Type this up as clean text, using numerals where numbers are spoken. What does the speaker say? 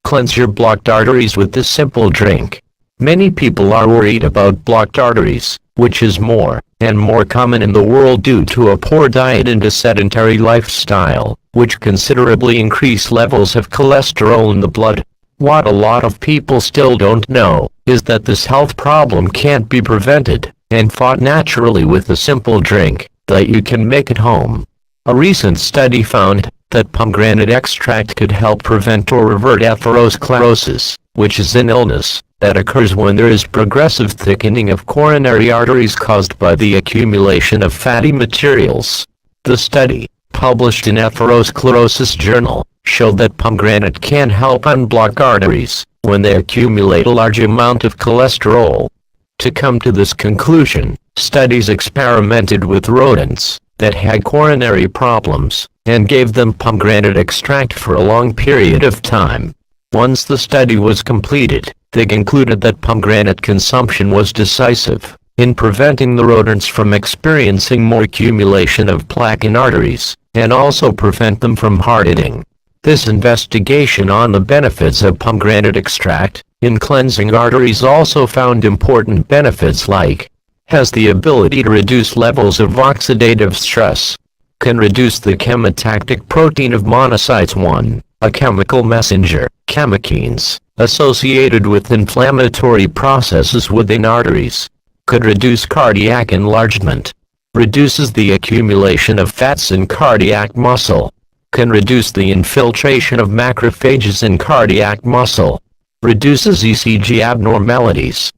Cleanse your blocked arteries with this simple drink. Many people are worried about blocked arteries, which is more and more common in the world due to a poor diet and a sedentary lifestyle, which considerably increase levels of cholesterol in the blood. What a lot of people still don't know is that this health problem can't be prevented and fought naturally with a simple drink that you can make at home. A recent study found that pomegranate extract could help prevent or revert atherosclerosis, which is an illness that occurs when there is progressive thickening of coronary arteries caused by the accumulation of fatty materials. The study, published in Atherosclerosis Journal, showed that pomegranate can help unblock arteries when they accumulate a large amount of cholesterol. To come to this conclusion, studies experimented with rodents that had coronary problems and gave them pomegranate extract for a long period of time. Once the study was completed, they concluded that pomegranate consumption was decisive in preventing the rodents from experiencing more accumulation of plaque in arteries, and also prevent them from hardening. This investigation on the benefits of pomegranate extract in cleansing arteries also found important benefits like has the ability to reduce levels of oxidative stress, can reduce the chemotactic protein of monocytes 1, a chemical messenger, chemokines, associated with inflammatory processes within arteries, could reduce cardiac enlargement, reduces the accumulation of fats in cardiac muscle, can reduce the infiltration of macrophages in cardiac muscle, reduces ECG abnormalities,